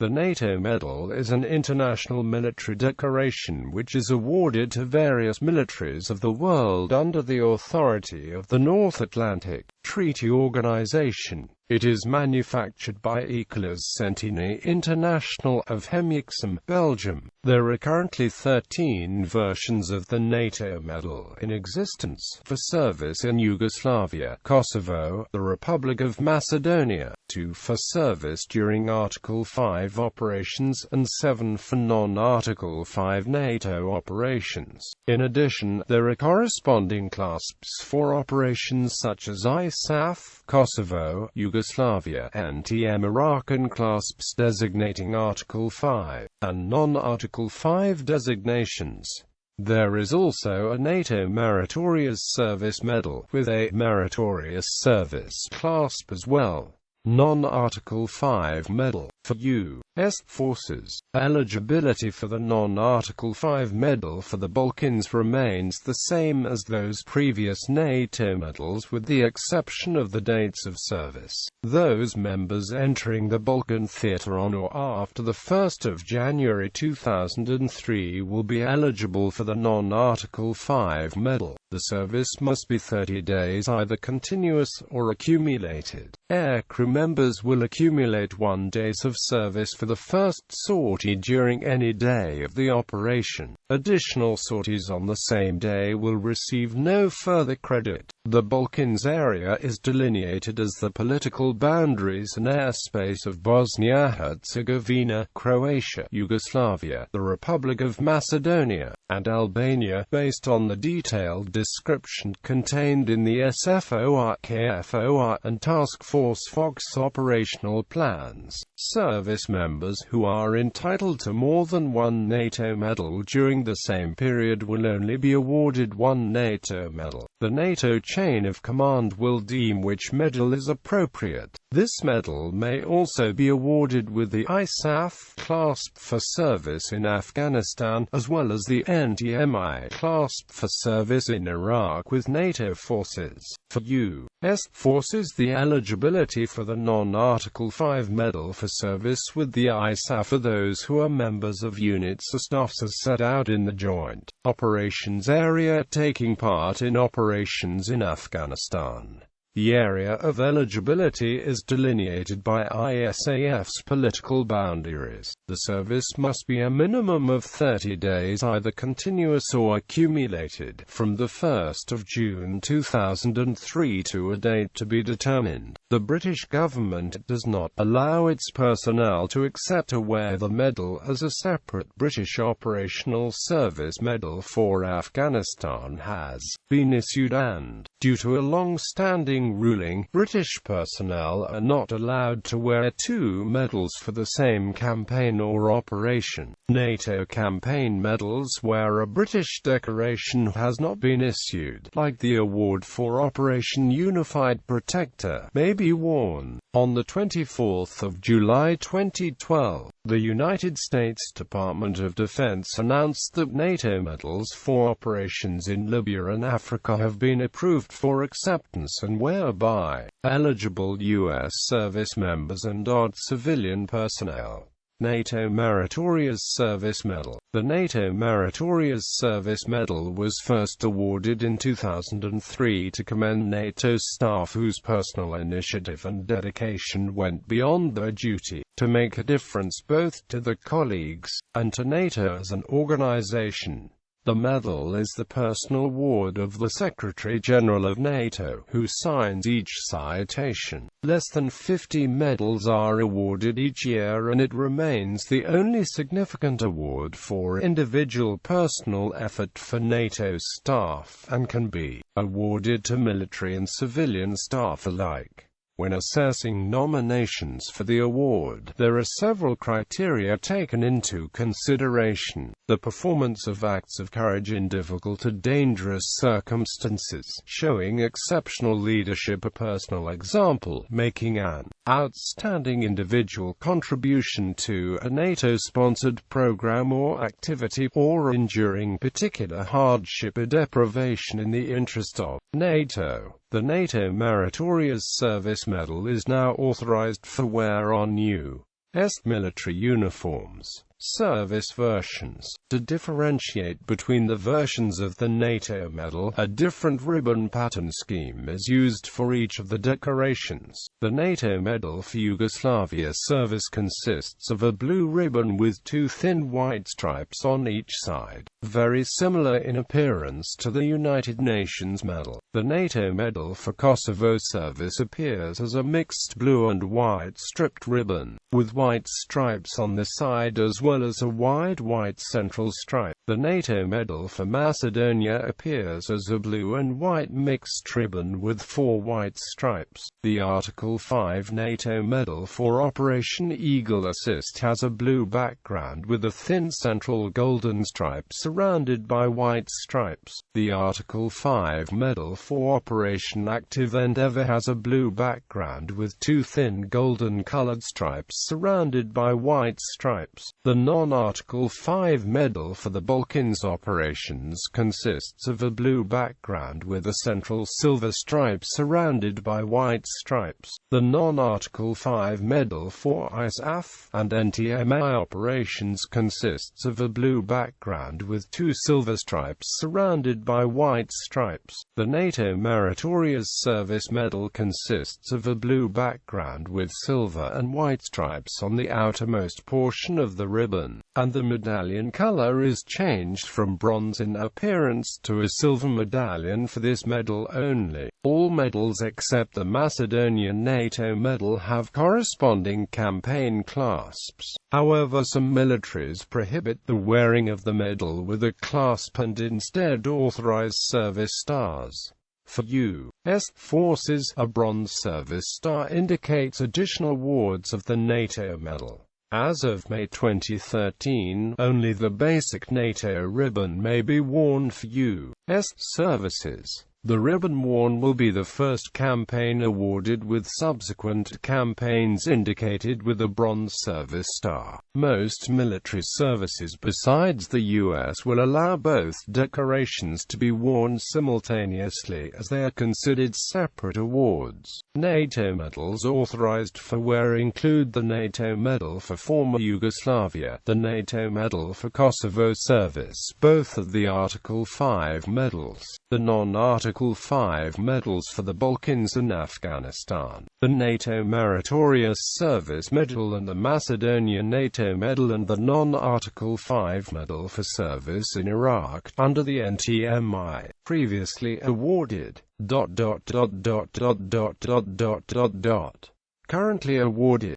The NATO Medal is an international military decoration which is awarded to various militaries of the world under the authority of the North Atlantic Treaty Organization. It is manufactured by Eekelers-Centini Intl of Hemiksem, Belgium. There are currently 13 versions of the NATO Medal in existence, for service in Yugoslavia, Kosovo, the Republic of Macedonia, 2 for service during Article 5 operations, and 7 for non-Article 5 NATO operations. In addition, there are corresponding clasps for operations such as ISAF, Kosovo, Yugoslavia, NTM-Iraq, and clasps designating Article 5 and non-Article 5 designations. There is also a NATO Meritorious Service Medal, with a Meritorious Service clasp as well. Non-Article 5 Medal for U.S. Forces. Eligibility for the non-Article 5 Medal for the Balkans remains the same as those previous NATO medals, with the exception of the dates of service. Those members entering the Balkan theater on or after the 1st of January 2003 will be eligible for the non-Article 5 Medal. The service must be 30 days, either continuous or accumulated. Aircrew members will accumulate 1 days of service for the first sortie during any day of the operation. Additional sorties on the same day will receive no further credit. The Balkans area is delineated as the political boundaries and airspace of Bosnia-Herzegovina, Croatia, Yugoslavia, the Republic of Macedonia, and Albania, based on the detailed description contained in the SFOR, KFOR, and Task Force FOX operational plans. Service members who are entitled to more than 1 NATO medal during the same period will only be awarded 1 NATO medal. The NATO chain of command will deem which medal is appropriate. This medal may also be awarded with the ISAF clasp for service in Afghanistan, as well as the NTM-I clasp for service in Iraq with NATO forces. For U.S. forces, the eligibility for the non-Article 5 medal for service with the ISAF for those who are members of units or staffs as set out in the Joint Operations Area taking part in operations in Afghanistan. The area of eligibility is delineated by ISAF's political boundaries. The service must be a minimum of 30 days, either continuous or accumulated, from the 1st of June 2003 to a date to be determined. The British government does not allow its personnel to accept or wear the medal as a separate British Operational Service Medal for Afghanistan has been issued, and, due to a long-standing ruling, British personnel are not allowed to wear 2 medals for the same campaign or operation. NATO campaign medals where a British decoration has not been issued, like the award for Operation Unified Protector, may be worn. On the 24th of July 2012, the United States Department of Defense announced that NATO medals for operations in Libya and Africa have been approved for acceptance, and whereby eligible U.S. service members and odd civilian personnel. NATO Meritorious Service Medal. The NATO Meritorious Service Medal was first awarded in 2003 to commend NATO staff whose personal initiative and dedication went beyond their duty to make a difference both to their colleagues and to NATO as an organization. The medal is the personal award of the Secretary-General of NATO, who signs each citation. Less than 50 medals are awarded each year, and it remains the only significant award for individual personal effort for NATO staff, and can be awarded to military and civilian staff alike. When assessing nominations for the award, there are several criteria taken into consideration. The performance of acts of courage in difficult or dangerous circumstances, showing exceptional leadership, a personal example, making an outstanding individual contribution to a NATO-sponsored program or activity, or enduring particular hardship or deprivation in the interest of NATO. The NATO Meritorious Service Medal is now authorized for wear on U. military uniforms. Service versions. To differentiate between the versions of the NATO Medal, a different ribbon pattern scheme is used for each of the decorations. The NATO Medal for Yugoslavia service consists of a blue ribbon with two thin white stripes on each side, very similar in appearance to the United Nations Medal. The NATO Medal for Kosovo service appears as a mixed blue and white striped ribbon, with white stripes on the side as well as a wide white central stripe. The NATO Medal for Macedonia appears as a blue and white mixed ribbon with 4 white stripes. The Article 5 NATO Medal for Operation Eagle Assist has a blue background with a thin central golden stripe surrounded by white stripes. The Article 5 Medal for Operation Active Endeavour has a blue background with 2 thin golden colored stripes surrounded by white stripes. The non-Article 5 Medal for the Balkans operations consists of a blue background with a central silver stripe surrounded by white stripes. The non-Article 5 Medal for ISAF and NTM-Iraq operations consists of a blue background with 2 silver stripes surrounded by white stripes. The NATO Meritorious Service Medal consists of a blue background with silver and white stripes on the outermost portion of the ribbon, and the medallion color is changed from bronze in appearance to a silver medallion for this medal only. All medals except the Macedonian NATO Medal have corresponding campaign clasps. However, some militaries prohibit the wearing of the medal with a clasp and instead authorize service stars. For U.S. forces, a bronze service star indicates additional awards of the NATO Medal. As of May 2013, only the basic NATO ribbon may be worn for U.S. services. The ribbon worn will be the first campaign awarded, with subsequent campaigns indicated with a bronze service star. Most military services besides the U.S. will allow both decorations to be worn simultaneously, as they are considered separate awards. NATO medals authorized for wear include the NATO Medal for former Yugoslavia, the NATO Medal for Kosovo service, both of the Article 5 medals, the non-Article 5 medals for the Balkans and Afghanistan, the NATO Meritorious Service Medal and the Macedonian NATO Medal, and the non-Article 5 medal for service in Iraq under the NTM-I, previously awarded. Currently awarded.